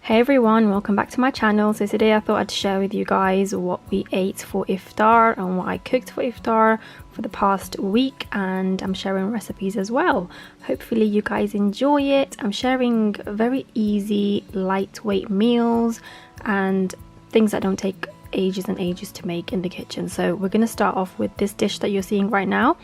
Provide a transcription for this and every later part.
Hey everyone, welcome back to my channel. So today I thought I'd share with you guys what we ate for iftar and what I cooked for iftar for the past week, and I'm sharing recipes as well. Hopefully you guys enjoy it. I'm sharing very easy, lightweight meals and things that don't take ages and ages to make in the kitchen. So we're going to start off with this dish that you're seeing right now,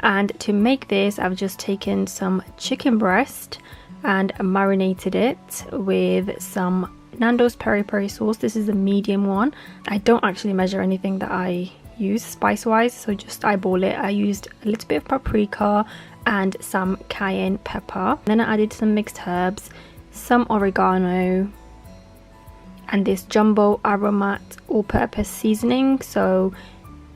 and to make this I've just taken some chicken breast and marinated it with some Nando's peri-peri sauce. This is a medium one. I don't actually measure anything that I use spice wise, so just eyeball it. I used a little bit of paprika and some cayenne pepper. Then I added some mixed herbs, some oregano, and this jumbo aromat all-purpose seasoning. So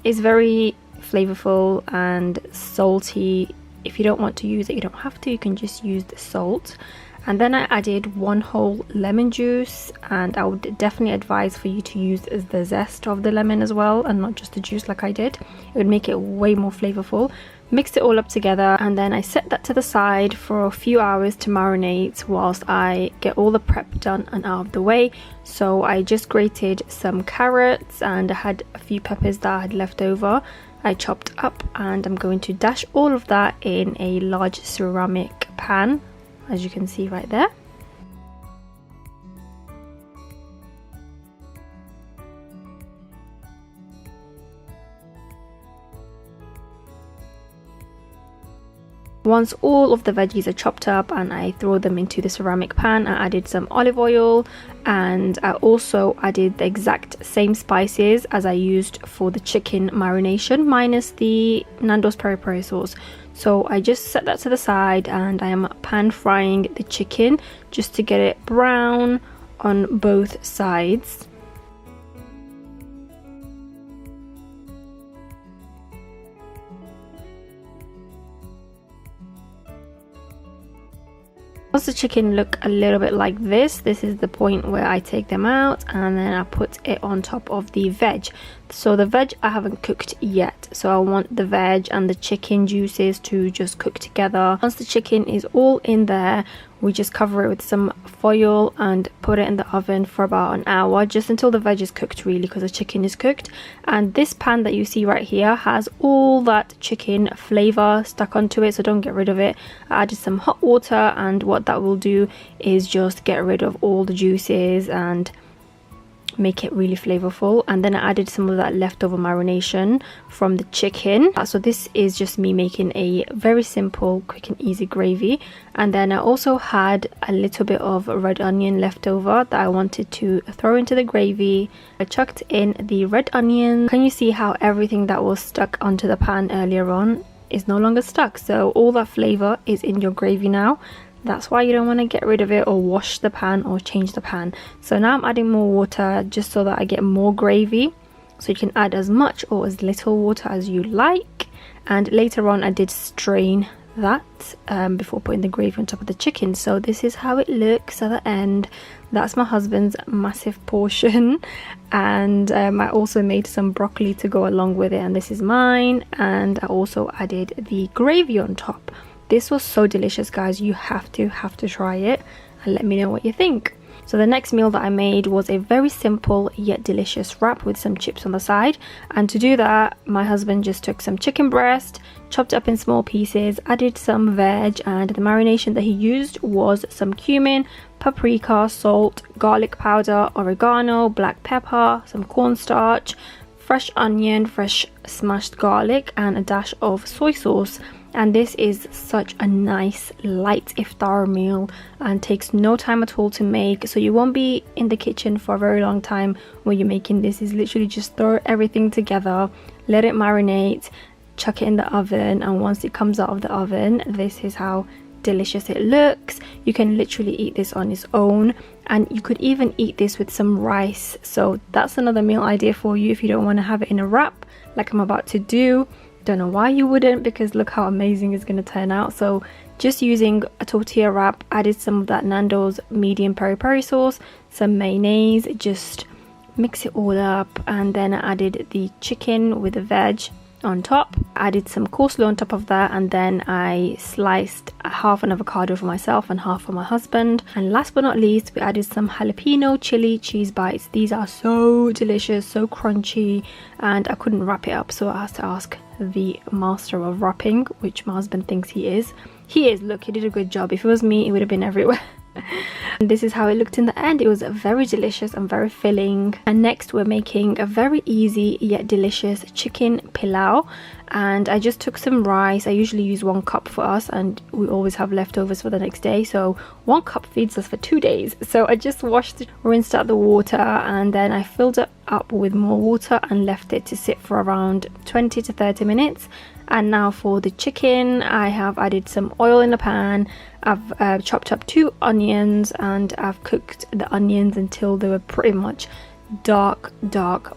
it's very flavorful and salty. If you don't want to use it, you don't have to, you can just use the salt. And then I added 1 whole lemon juice, and I would definitely advise for you to use the zest of the lemon as well and not just the juice like I did. It would make it way more flavorful. Mixed it all up together, and then I set that to the side for a few hours to marinate whilst I get all the prep done and out of the way. So I just grated some carrots, and I had a few peppers that I had left over. I chopped up, and I'm going to dash all of that in a large ceramic pan, as you can see right there. Once all of the veggies are chopped up and I throw them into the ceramic pan, I added some olive oil, and I also added the exact same spices as I used for the chicken marination minus the Nando's peri-peri sauce. So I just set that to the side, and I am pan frying the chicken just to get it brown on both sides. Once the chicken look a little bit like this is the point where I take them out, and then I put it on top of the veg. So the veg I haven't cooked yet, so I want the veg and the chicken juices to just cook together. Once the chicken is all in there, we just cover it with some foil and put it in the oven for about an hour, just until the veg is cooked really, because the chicken is cooked. And this pan that you see right here has all that chicken flavor stuck onto it, so don't get rid of it. I added some hot water, and what that will do is just get rid of all the juices and make it really flavorful. And then I added some of that leftover marination from the chicken. So this is just me making a very simple, quick and easy gravy. And then I also had a little bit of red onion left over that I wanted to throw into the gravy. I chucked in the red onion. Can you see how everything that was stuck onto the pan earlier on is no longer stuck? So all that flavor is in your gravy now. That's why you don't want to get rid of it or wash the pan or change the pan. So now I'm adding more water just so that I get more gravy. So you can add as much or as little water as you like. And later on I did strain that before putting the gravy on top of the chicken. So this is how it looks at the end. That's my husband's massive portion. And I also made some broccoli to go along with it, and this is mine. And I also added the gravy on top. This was so delicious, guys. You have to try it and let me know what you think. So the next meal that I made was a very simple yet delicious wrap with some chips on the side. And to do that, my husband just took some chicken breast, chopped up in small pieces, added some veg, and the marination that he used was some cumin, paprika, salt, garlic powder, oregano, black pepper, some cornstarch, fresh onion, fresh smashed garlic, and a dash of soy sauce. And this is such a nice light iftar meal and takes no time at all to make, so you won't be in the kitchen for a very long time when you're making this. Is literally just throw everything together, let it marinate, chuck it in the oven, and once it comes out of the oven, this is how delicious it looks. You can literally eat this on its own, and you could even eat this with some rice. So that's another meal idea for you if you don't want to have it in a wrap like I'm about to do. Don't know why you wouldn't, because look how amazing it's going to turn out. So just using a tortilla wrap, added some of that Nando's medium peri-peri sauce, some mayonnaise, just mix it all up, and then I added the chicken with the veg, on top, added some coleslaw on top of that, and then I sliced half an avocado for myself and half for my husband. And last but not least, we added some jalapeno chili cheese bites. These are so delicious, so crunchy, and I couldn't wrap it up, so I had to ask the master of wrapping, which my husband thinks he is. Look, he did a good job. If it was me, it would have been everywhere. And this is how it looked in the end. It was very delicious and very filling. And next we're making a very easy yet delicious chicken pilau, and I just took some rice. I usually use 1 cup for us, and we always have leftovers for the next day, so 1 cup feeds us for 2 days. So I just rinsed out the water, and then I filled it up with more water and left it to sit for around 20 to 30 minutes. And now for the chicken, I have added some oil in the pan. I've chopped up 2 onions, and I've cooked the onions until they were pretty much dark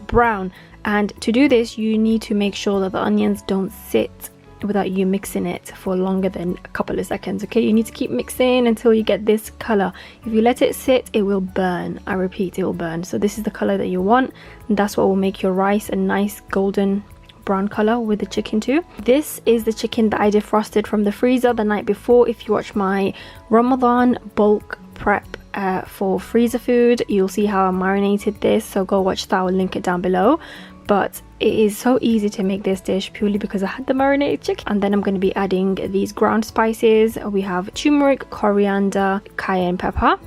brown. And to do this, you need to make sure that the onions don't sit without you mixing it for longer than a couple of seconds. Okay, you need to keep mixing until you get this color. If you let it sit, it will burn. I repeat, it will burn. So this is the color that you want, and that's what will make your rice a nice golden brown color with the chicken too. This is the chicken that I defrosted from the freezer the night before. If you watch my Ramadan bulk prep for freezer food, you'll see how I marinated this, so go watch that. I'll link it down below. But it is so easy to make this dish purely because I had the marinated chicken. And then I'm going to be adding these ground spices. We have turmeric, coriander, cayenne pepper,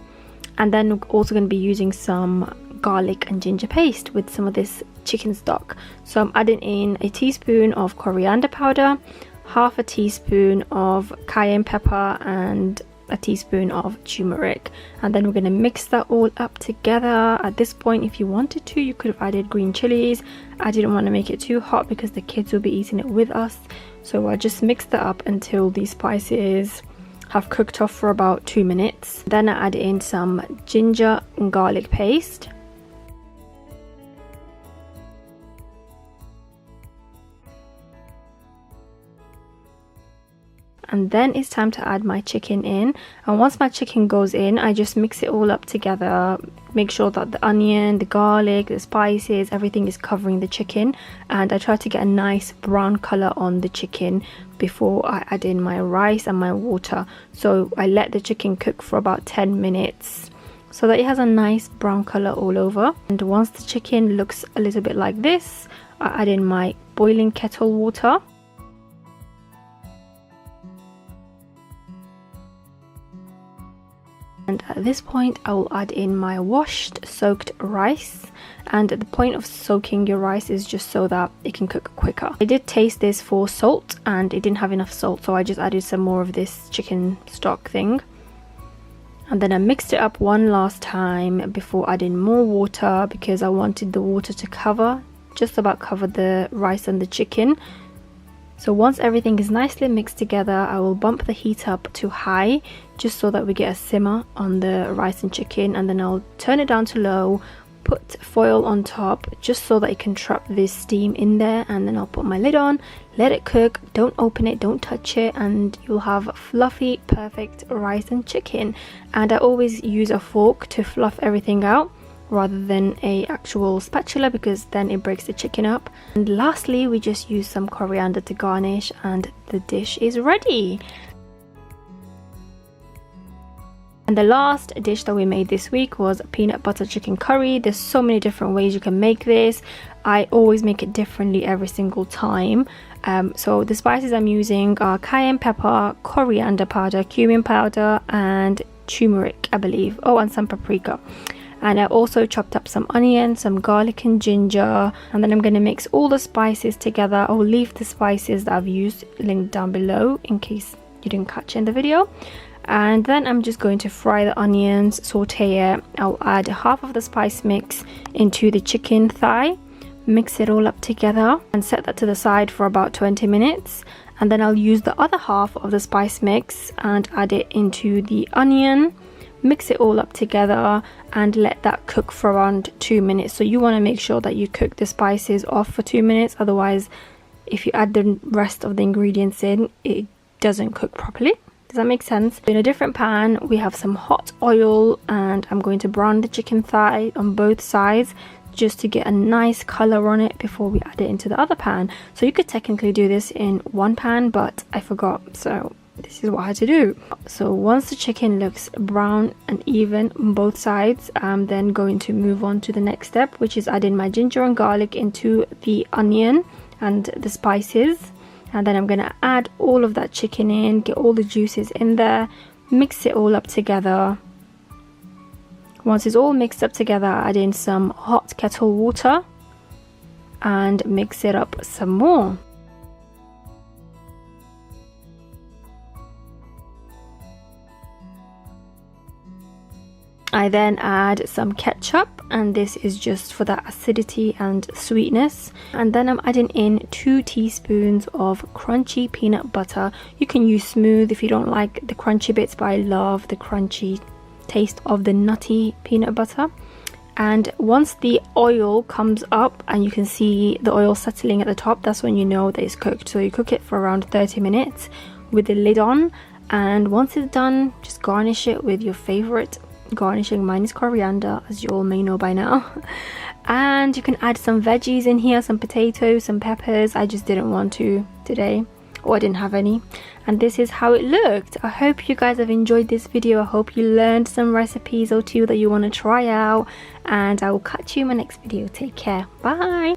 and then we're also going to be using some garlic and ginger paste with some of this chicken stock. So I'm adding in a teaspoon of coriander powder, half a teaspoon of cayenne pepper, and a teaspoon of turmeric, and then we're going to mix that all up together. At this point, if you wanted to, you could have added green chilies. I didn't want to make it too hot because the kids will be eating it with us, so I just mixed that up until these spices have cooked off for about 2 minutes. Then I add in some ginger and garlic paste, and then it's time to add my chicken in. And once my chicken goes in, I just mix it all up together, make sure that the onion, the garlic, the spices, everything is covering the chicken, and I try to get a nice brown color on the chicken before I add in my rice and my water. So I let the chicken cook for about 10 minutes so that it has a nice brown color all over. And once the chicken looks a little bit like this, I add in my boiling kettle water. And at this point, I will add in my washed, soaked rice. And the point of soaking your rice is just so that it can cook quicker. I did taste this for salt, and it didn't have enough salt, so I just added some more of this chicken stock thing. And then I mixed it up one last time before adding more water, because I wanted the water to just about cover the rice and the chicken. So once everything is nicely mixed together, I will bump the heat up to high just so that we get a simmer on the rice and chicken, and then I'll turn it down to low, put foil on top just so that it can trap this steam in there, and then I'll put my lid on, let it cook, don't open it, don't touch it, and you'll have fluffy, perfect rice and chicken. And I always use a fork to fluff everything out rather than a actual spatula, because then it breaks the chicken up. And lastly, we just use some coriander to garnish, and the dish is ready. And the last dish that we made this week was peanut butter chicken curry. There's so many different ways you can make this. I always make it differently every single time. So the spices I'm using are cayenne pepper, coriander powder, cumin powder, and turmeric, I believe. Oh, and some paprika. And I also chopped up some onion, some garlic and ginger, and then I'm going to mix all the spices together. I'll leave the spices that I've used linked down below in case you didn't catch it in the video. And then I'm just going to fry the onions, saute it. I'll add half of the spice mix into the chicken thigh, mix it all up together, and set that to the side for about 20 minutes. And then I'll use the other half of the spice mix and add it into the onion, mix it all up together, and let that cook for around 2 minutes. So you want to make sure that you cook the spices off for 2 minutes, otherwise if you add the rest of the ingredients in, it doesn't cook properly. Does that make sense? In a different pan, we have some hot oil, and I'm going to brown the chicken thigh on both sides just to get a nice color on it before we add it into the other pan. So you could technically do this in one pan, but I forgot, so this is what I had to do. So once the chicken looks brown and even on both sides, I'm then going to move on to the next step, which is adding my ginger and garlic into the onion and the spices. And then I'm going to add all of that chicken in, get all the juices in there, mix it all up together. Once it's all mixed up together, add in some hot kettle water and mix it up some more. I then add some ketchup, and this is just for that acidity and sweetness. And then I'm adding in 2 teaspoons of crunchy peanut butter. You can use smooth if you don't like the crunchy bits, but I love the crunchy taste of the nutty peanut butter. And once the oil comes up and you can see the oil settling at the top, that's when you know that it's cooked. So you cook it for around 30 minutes with the lid on, and once it's done, just garnish it with your favorite garnishing. Mine is coriander, as you all may know by now. And you can add some veggies in here, some potatoes, some peppers. I just didn't want to today, or I didn't have any. And this is how it looked. I hope you guys have enjoyed this video. I hope you learned some recipes or two that you want to try out, and I will catch you in my next video. Take care. Bye.